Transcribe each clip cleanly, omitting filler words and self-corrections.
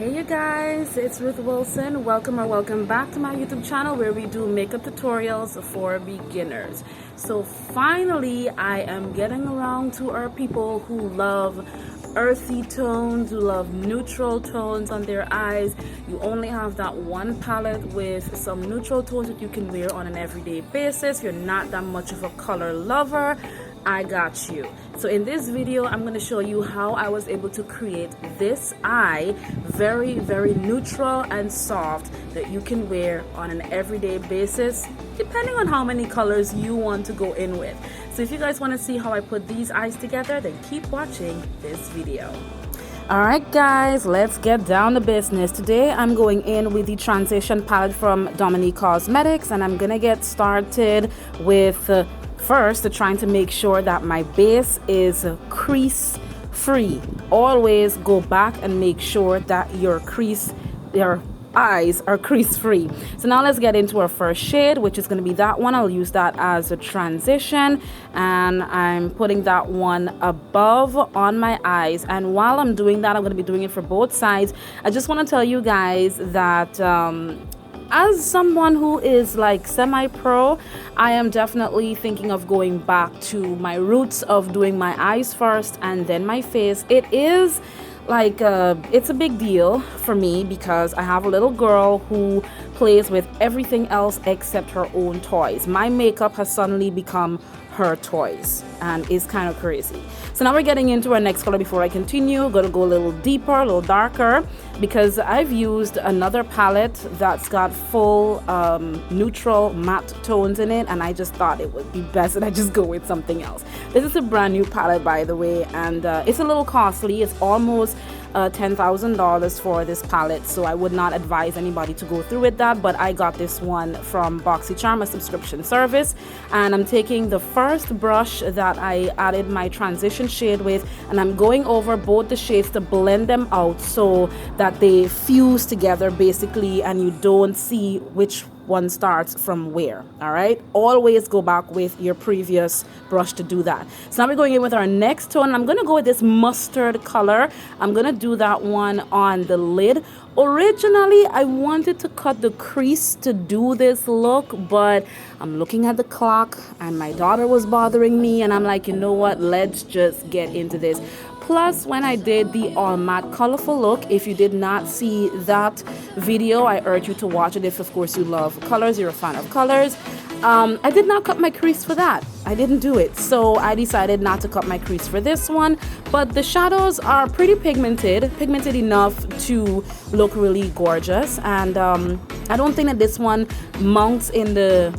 Hey you guys, it's Ruth Wilson. Welcome back to my YouTube channel where we do makeup tutorials for beginners. So finally I am getting around to our people who love earthy tones, who love neutral tones on their eyes. You only have that one palette with some neutral tones that you can wear on an everyday basis. You're not that much of a color lover. I got you. So in this video I'm going to show you how I was able to create this eye very neutral and soft that you can wear on an everyday basis depending on how many colors you want to go in with. So if you guys want to see how I put these eyes together, then keep watching this video. Alright guys, let's get down to business. Today I'm going in with the Transition palette from Dominique Cosmetics, and I'm gonna get started with first trying to make sure that my base is crease free. Always go back and make sure that your eyes are crease free. So now let's get into our first shade, which is going to be that one. I'll use that as a transition, and I'm putting that one above on my eyes. And while I'm doing that, I'm going to be doing it for both sides. I just want to tell you guys that as someone who is like semi-pro, I am definitely thinking of going back to my roots of doing my eyes first and then my face. It is like it's a big deal for me because I have a little girl who plays with everything else except her own toys. My makeup has suddenly become her toys and it's kind of crazy. So now we're getting into our next color. Before I continue, going to go a little deeper, a little darker, because I've used another palette that's got full neutral matte tones in it, and I just thought it would be best that I just go with something else. This is a brand new palette, by the way, and it's a little costly. It's almost $10,000 for this palette, so I would not advise anybody to go through with that, but I got this one from BoxyCharm, a subscription service, and I'm taking the first brush that I added my transition shade with, and I'm going over both the shades to blend them out so that they fuse together basically, and you don't see which one starts from where. All right, always go back with your previous brush to do that. So now we're going in with our next tone. I'm going to go with this mustard color. I'm going to do that one on the lid. Originally I wanted to cut the crease to do this look, but I'm looking at the clock and my daughter was bothering me, and I'm like, you know what, let's just get into this. Plus, when I did the all matte colorful look, if you did not see that video, I urge you to watch it if of course you love colors, you're a fan of colors. I did not cut my crease for that. I didn't do it, so I decided not to cut my crease for this one. But the shadows are pretty pigmented enough to look really gorgeous, and I don't think that this one mounts in the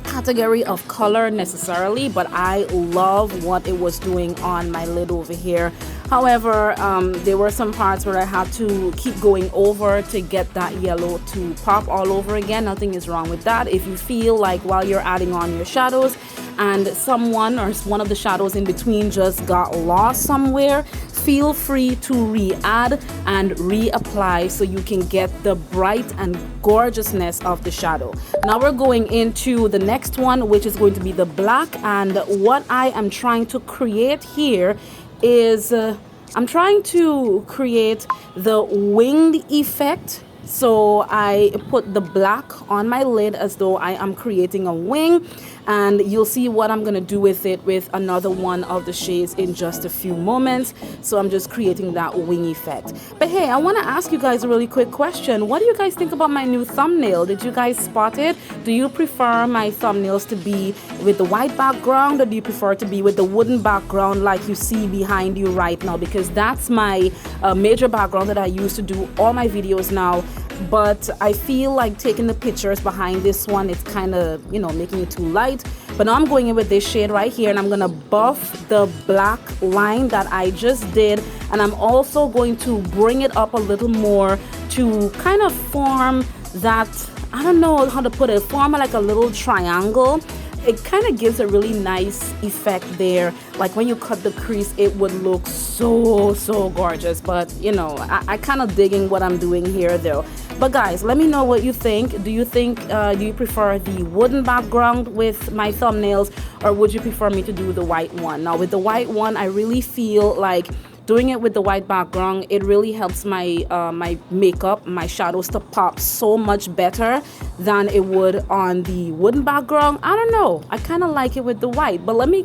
category of color necessarily, but I love what it was doing on my lid over here. However, there were some parts where I had to keep going over to get that yellow to pop all over again. Nothing is wrong with that. If you feel like while you're adding on your shadows and someone or one of the shadows in between just got lost somewhere, feel free to re-add and reapply so you can get the bright and gorgeousness of the shadow. Now we're going into the next one, which is going to be the black, and what I am trying to create here is I'm trying to create the winged effect. So I put the black on my lid as though I am creating a wing, and you'll see what I'm going to do with it with another one of the shades in just a few moments. So I'm just creating that wing effect. But hey, I want to ask you guys a really quick question. What do you guys think about my new thumbnail? Did you guys spot it? Do you prefer my thumbnails to be with the white background, or do you prefer to be with the wooden background like you see behind you right now? Because that's my major background that I use to do all my videos now. But I feel like taking the pictures behind this one, it's kind of, you know, making it too light. But now I'm going in with this shade right here, and I'm gonna buff the black line that I just did, and I'm also going to bring it up a little more to kind of form that, I don't know how to put it, form like a little triangle. It kind of gives a really nice effect there. Like when you cut the crease, it would look so gorgeous. But you know, I kind of digging what I'm doing here though. But guys, let me know what you think. Do you prefer the wooden background with my thumbnails, or would you prefer me to do the white one? Now with the white one, I really feel like doing it with the white background, it really helps my my makeup, my shadows to pop so much better than it would on the wooden background. I don't know, I kind of like it with the white, but let me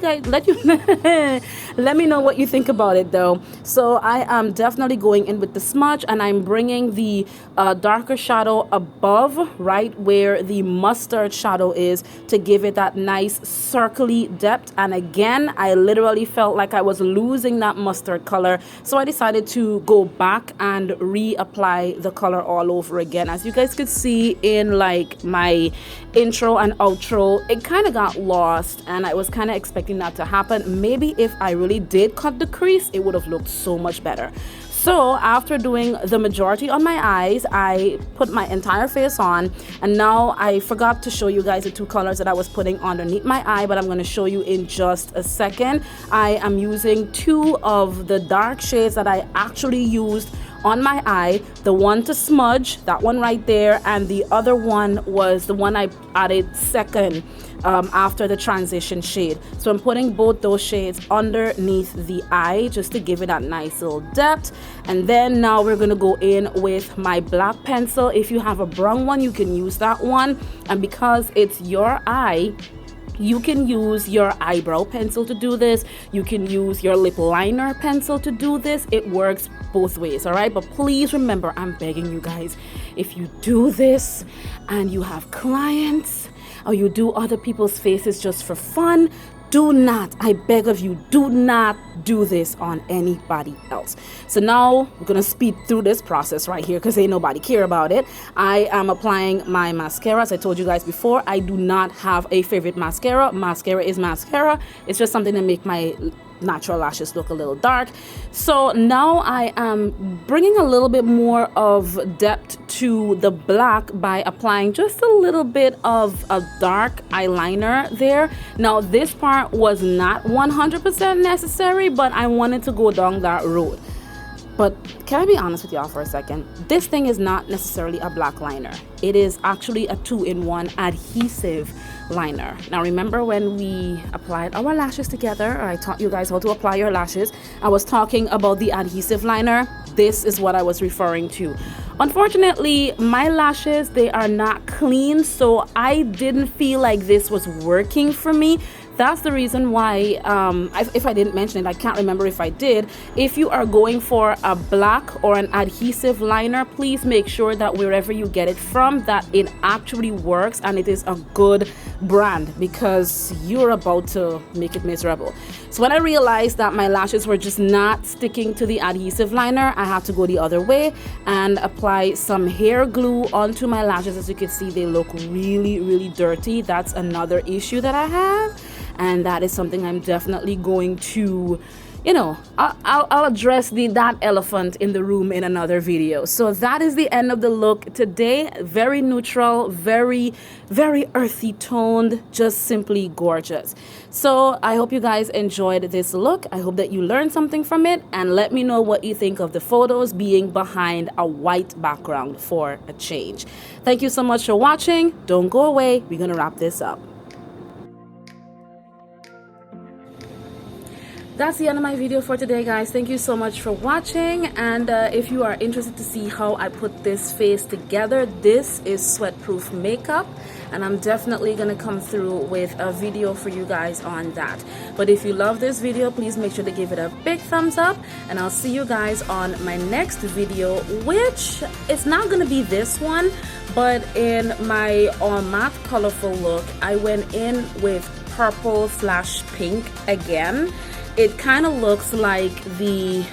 let me know what you think about it though. So I am definitely going in with the smudge, and I'm bringing the darker shadow above, right where the mustard shadow is, to give it that nice circly depth. And again, I literally felt like I was losing that mustard color, so I decided to go back and reapply the color all over again. As you guys could see in like my intro and outro, it kind of got lost, and I was kind of expecting that to happen. Maybe if I really did cut the crease, it would have looked so much better. So after doing the majority on my eyes, I put my entire face on, and now I forgot to show you guys the two colors that I was putting underneath my eye, but I'm going to show you in just a second. I am using two of the dark shades that I actually used on my eye, the one to smudge, that one right there, and the other one was the one I added second after the transition shade. So I'm putting both those shades underneath the eye just to give it that nice little depth. And then now we're gonna go in with my black pencil. If you have a brown one, you can use that one, and because it's your eye, you can use your eyebrow pencil to do this. You can use your lip liner pencil to do this. It works both ways, all right? But please remember, I'm begging you guys, if you do this and you have clients or you do other people's faces just for fun, do not, I beg of you, do not do this on anybody else. So now we're gonna speed through this process right here because ain't nobody care about it. I am applying my mascara. As I told you guys before, I do not have a favorite mascara. Mascara is mascara. It's just something to make my natural lashes look a little dark. So now I am bringing a little bit more of depth to the black by applying just a little bit of a dark eyeliner there. Now this part was not 100% necessary, but I wanted to go down that road. But can I be honest with y'all for a second? This thing is not necessarily a black liner. It is actually a 2-in-1 adhesive liner. Now remember when we applied our lashes together, or I taught you guys how to apply your lashes, I was talking about the adhesive liner. This is what I was referring to. Unfortunately, my lashes, they are not clean, so I didn't feel like this was working for me. That's the reason why, if I didn't mention it, I can't remember if I did. If you are going for a black or an adhesive liner, please make sure that wherever you get it from, that it actually works and it is a good brand, because you're about to make it miserable. So when I realized that my lashes were just not sticking to the adhesive liner, I had to go the other way and apply some hair glue onto my lashes. As you can see, they look really, really dirty. That's another issue that I have. And that is something I'm definitely going to, you know, I'll address that elephant in the room in another video. So that is the end of the look today. Very neutral, very, very earthy toned, just simply gorgeous. So I hope you guys enjoyed this look. I hope that you learned something from it, and let me know what you think of the photos being behind a white background for a change. Thank you so much for watching. Don't go away. We're gonna wrap this up. That's the end of my video for today, guys. Thank you so much for watching, and if you are interested to see how I put this face together, this is sweat-proof makeup, and I'm definitely gonna come through with a video for you guys on that. But if you love this video, please make sure to give it a big thumbs up, and I'll see you guys on my next video, which it's not gonna be this one, but in my matte colorful look, I went in with purple/pink again. It kind of looks like the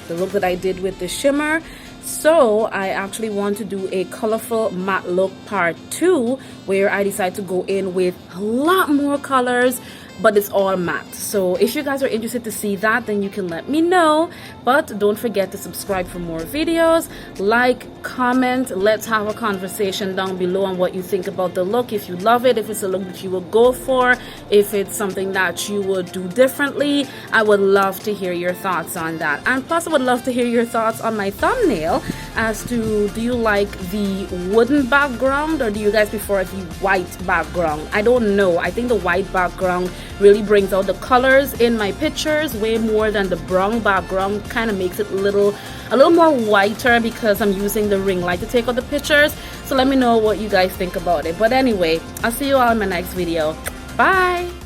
look that I did with the shimmer. So I actually want to do a colorful matte look part 2, where I decide to go in with a lot more colors, but it's all matte. So if you guys are interested to see that, then you can let me know. But don't forget to subscribe for more videos, like, comment. Let's have a conversation down below on what you think about the look. If you love it, if it's a look that you would go for, if it's something that you would do differently, I would love to hear your thoughts on that. And plus I would love to hear your thoughts on my thumbnail as to, do you like the wooden background or do you guys prefer the white background? I don't know. I think the white background really brings out the colors in my pictures way more than the brown background. Kind of makes it a little more whiter because I'm using the ring light to take out the pictures. So let me know what you guys think about it. But anyway, I'll see you all in my next video. Bye.